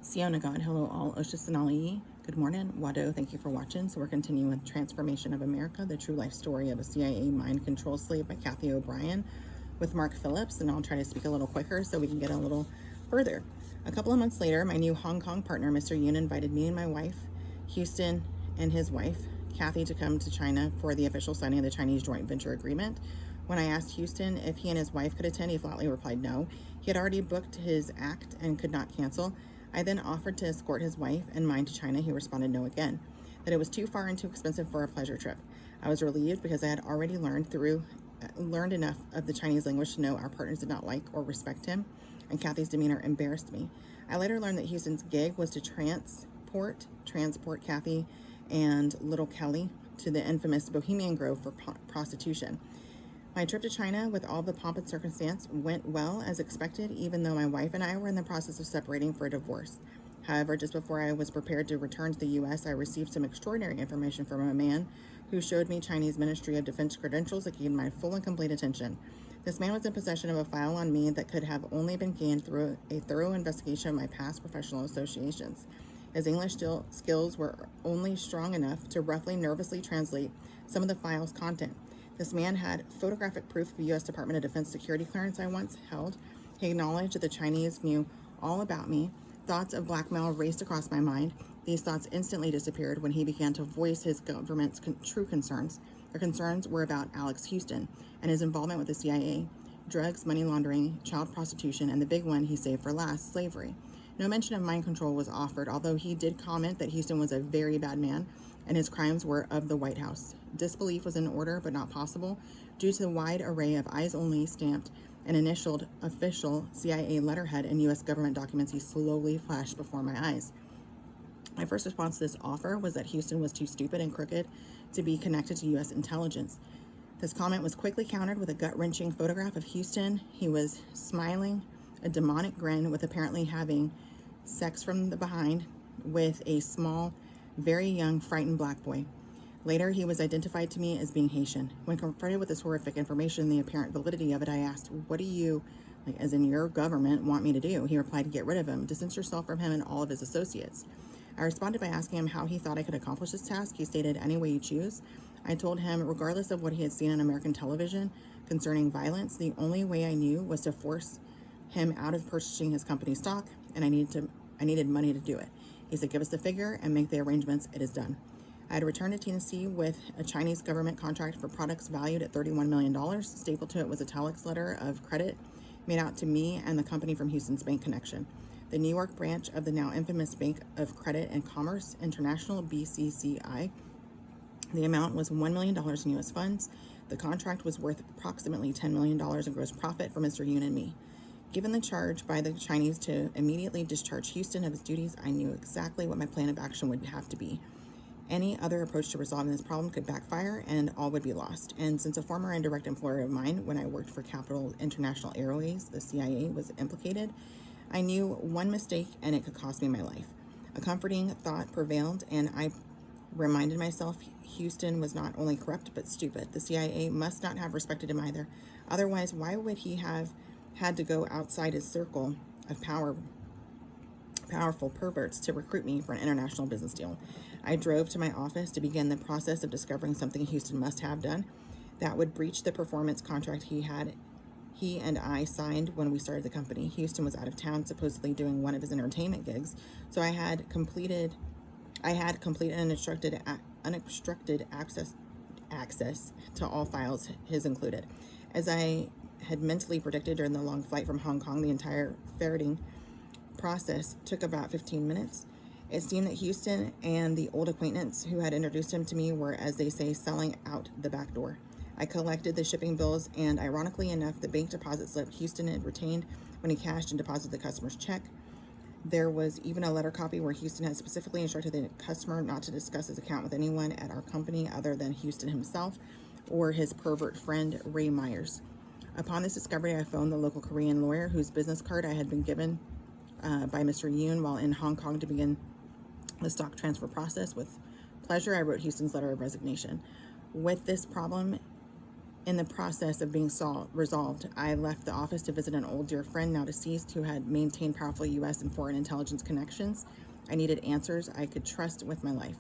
Siona God, hello all, Oshisanali, good morning, Wado, thank you for watching. So we're continuing with Transformation of America, the true life story of a CIA mind control slave by Kathy O'Brien with Mark Phillips, and I'll try to speak a little quicker so we can get a little further. A couple of months later, my new Hong Kong partner, Mr. Yoon, invited me and my wife, Houston, and his wife, Kathy, to come to China for the official signing of the Chinese joint venture agreement. When I asked Houston if he and his wife could attend, he flatly replied no. He had already booked his act and could not cancel. I then offered to escort his wife and mine to China. He responded no again, that it was too far and too expensive for a pleasure trip. I was relieved because I had already learned enough of the Chinese language to know our partners did not like or respect him, and Kathy's demeanor embarrassed me. I later learned that Houston's gig was to transport Kathy and little Kelly to the infamous Bohemian Grove for prostitution. My trip to China, with all the pomp and circumstance, went well as expected, even though my wife and I were in the process of separating for a divorce. However, just before I was prepared to return to the U.S., I received some extraordinary information from a man who showed me Chinese Ministry of Defense credentials that gained my full and complete attention. This man was in possession of a file on me that could have only been gained through a thorough investigation of my past professional associations. His English skills were only strong enough to roughly nervously translate some of the file's content. This man had photographic proof of U.S. Department of Defense security clearance I once held. He acknowledged that the Chinese knew all about me. Thoughts of blackmail raced across my mind. These thoughts instantly disappeared when he began to voice his government's true concerns. Their concerns were about Alex Houston and his involvement with the CIA, drugs, money laundering, child prostitution, and the big one he saved for last, slavery. No mention of mind control was offered, although he did comment that Houston was a very bad man and his crimes were of the White House. Disbelief was in order, but not possible, due to the wide array of eyes-only stamped and initialed official CIA letterhead and U.S. government documents he slowly flashed before my eyes. My first response to this offer was that Houston was too stupid and crooked to be connected to U.S. intelligence. This comment was quickly countered with a gut-wrenching photograph of Houston. He was smiling, a demonic grin, with apparently having sex from the behind with a small, very young, frightened black boy. Later, he was identified to me as being Haitian. When confronted with this horrific information and the apparent validity of it, I asked, what do you, as in your government, want me to do? He replied, get rid of him, distance yourself from him and all of his associates. I responded by asking him how he thought I could accomplish this task. He stated, any way you choose. I told him, regardless of what he had seen on American television concerning violence, the only way I knew was to force him out of purchasing his company stock, and I needed money to do it. He said, give us the figure and make the arrangements. It is done. I had returned to Tennessee with a Chinese government contract for products valued at $31 million. Stapled to it was a telex letter of credit made out to me and the company from Houston's bank connection, the New York branch of the now infamous Bank of Credit and Commerce International, BCCI. The amount was $1 million in U.S. funds. The contract was worth approximately $10 million in gross profit for Mr. Yoon and me. Given the charge by the Chinese to immediately discharge Houston of his duties, I knew exactly what my plan of action would have to be. Any other approach to resolving this problem could backfire and all would be lost. And since a former indirect employer of mine, when I worked for Capital International Airways, the CIA, was implicated, I knew one mistake and it could cost me my life. A comforting thought prevailed, and I reminded myself Houston was not only corrupt but stupid. The CIA must not have respected him either. Otherwise, why would he have had to go outside his circle of powerful perverts to recruit me for an international business deal? I drove to my office to begin the process of discovering something Houston must have done that would breach the performance contract he and I signed when we started the company. Houston was out of town, supposedly doing one of his entertainment gigs, so I had complete and unobstructed access to all files, his included. As I had mentally predicted during the long flight from Hong Kong, the entire ferreting process took about 15 minutes. It seemed that Houston and the old acquaintance who had introduced him to me were, as they say, selling out the back door. I collected the shipping bills, and ironically enough, the bank deposit slip Houston had retained when he cashed and deposited the customer's check. There was even a letter copy where Houston had specifically instructed the customer not to discuss his account with anyone at our company other than Houston himself or his pervert friend, Ray Myers. Upon this discovery, I phoned the local Korean lawyer whose business card I had been given by Mr. Yoon while in Hong Kong to begin the stock transfer process. With pleasure, I wrote Houston's letter of resignation. With this problem In the process of being resolved, I left the office to visit an old dear friend, now deceased, who had maintained powerful U.S. and foreign intelligence connections. I needed answers I could trust with my life.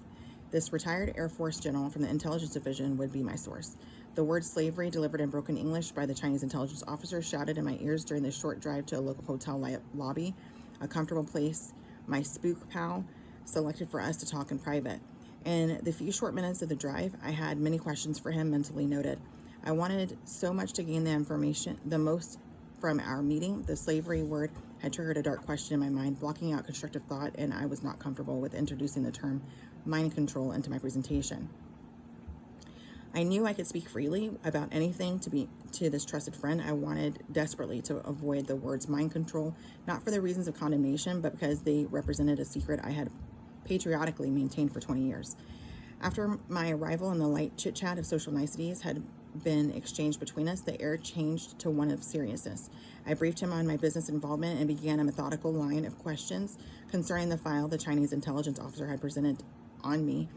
This retired Air Force general from the intelligence division would be my source. The word slavery, delivered in broken English by the Chinese intelligence officer, shouted in my ears during the short drive to a local hotel lobby, a comfortable place my spook pal selected for us to talk in private. In the few short minutes of the drive, I had many questions for him mentally noted. I wanted so much to gain the information, the most from our meeting. The slavery word had triggered a dark question in my mind, blocking out constructive thought, and I was not comfortable with introducing the term mind control into my presentation. I knew I could speak freely about anything to this trusted friend. I wanted desperately to avoid the words mind control, not for the reasons of condemnation, but because they represented a secret I had patriotically maintained for 20 years. After my arrival and the light chit-chat of social niceties had been exchanged between us, the air changed to one of seriousness. I briefed him on my business involvement and began a methodical line of questions concerning the file the Chinese intelligence officer had presented on me,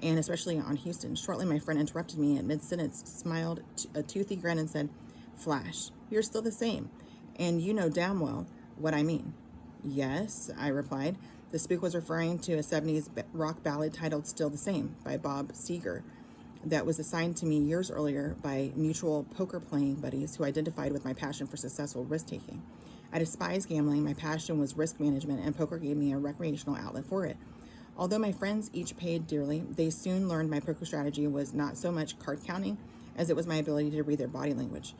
and especially on Houston. Shortly, my friend interrupted me at mid-sentence, smiled a toothy grin, and said, "Flash, you're still the same, and you know damn well what I mean." "Yes," I replied. The spook was referring to a 70s rock ballad titled "Still the Same" by Bob Seger that was assigned to me years earlier by mutual poker-playing buddies who identified with my passion for successful risk-taking. I despised gambling. My passion was risk management, and poker gave me a recreational outlet for it. Although my friends each paid dearly, they soon learned my poker strategy was not so much card counting as it was my ability to read their body language.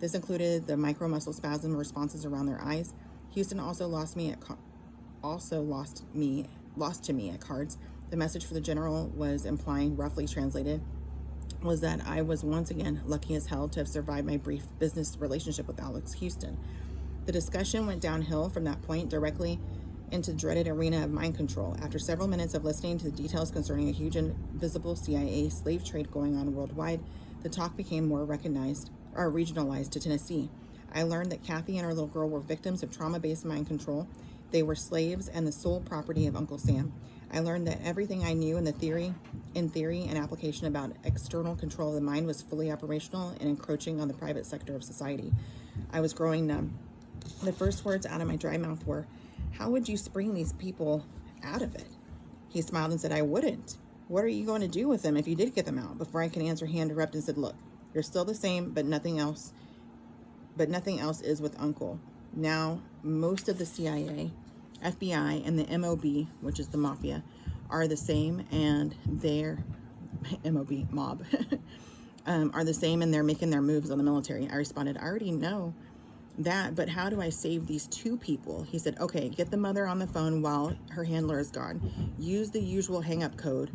This included the micro muscle spasm responses around their eyes. Houston also lost to me at cards. The message for the general was implying, roughly translated, was that I was once again lucky as hell to have survived my brief business relationship with Alex Houston. The discussion went downhill from that point directly into the dreaded arena of mind control. After several minutes of listening to the details concerning a huge invisible CIA slave trade going on worldwide, the talk became more regionalized to Tennessee. I learned that Kathy and her little girl were victims of trauma-based mind control. They were slaves and the sole property of Uncle Sam. I learned that everything I knew in theory and application about external control of the mind was fully operational and encroaching on the private sector of society. I was growing numb. The first words out of my dry mouth were, "How would you spring these people out of it?" He smiled and said, "I wouldn't. What are you going to do with them if you did get them out?" Before I could answer, he interrupted and said, "Look, you're still the same, but nothing else is with Uncle. Now, most of the CIA, FBI, and the MOB, which is the mafia, are the same, and their MOB, mob, are the same, and they're making their moves on the military." I responded, "I already know that, but how do I save these two people?" He said, "Okay, get the mother on the phone while her handler is gone. Use the usual hang-up code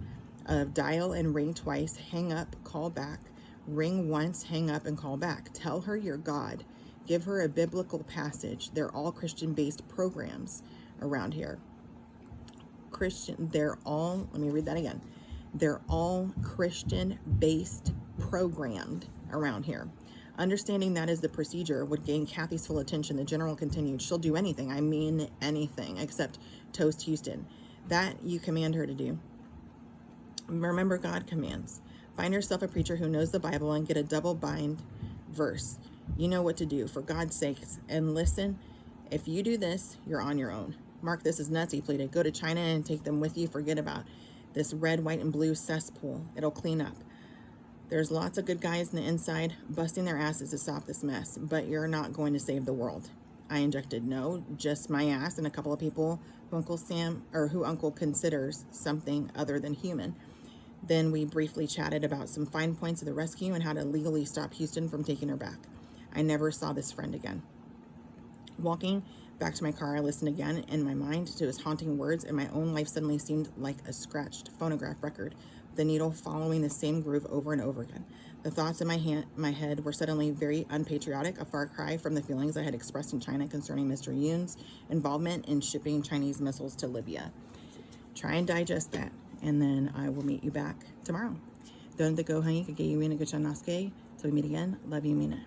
of dial and ring twice, hang up, call back, ring once, hang up, and call back. Tell her you're God. Give her a biblical passage. They're all Christian-based programs around here. Let me read that again. They're all Christian-based programmed around here." Understanding that is the procedure would gain Kathy's full attention. The general continued, "She'll do anything, I mean anything, except toast Houston. That you command her to do. Remember, God commands. Find yourself a preacher who knows the Bible and get a double bind verse. You know what to do, for God's sakes. And listen, if you do this, you're on your own. Mark, this is nuts," he pleaded. "Go to China and take them with you. Forget about this red, white, and blue cesspool. It'll clean up. There's lots of good guys on the inside busting their asses to stop this mess, but you're not going to save the world." I injected, "No, just my ass and a couple of people who Uncle considers something other than human." Then we briefly chatted about some fine points of the rescue and how to legally stop Houston from taking her back. I never saw this friend again. Walking back to my car, I listened again in my mind to his haunting words, and my own life suddenly seemed like a scratched phonograph record, the needle following the same groove over and over again. The thoughts in my head were suddenly very unpatriotic, a far cry from the feelings I had expressed in China concerning Mr. Yoon's involvement in shipping Chinese missiles to Libya. Try and digest that, and then I will meet you back tomorrow. Don't go, honey, que you in a good chanaske. Till we meet again. Love you, mean it.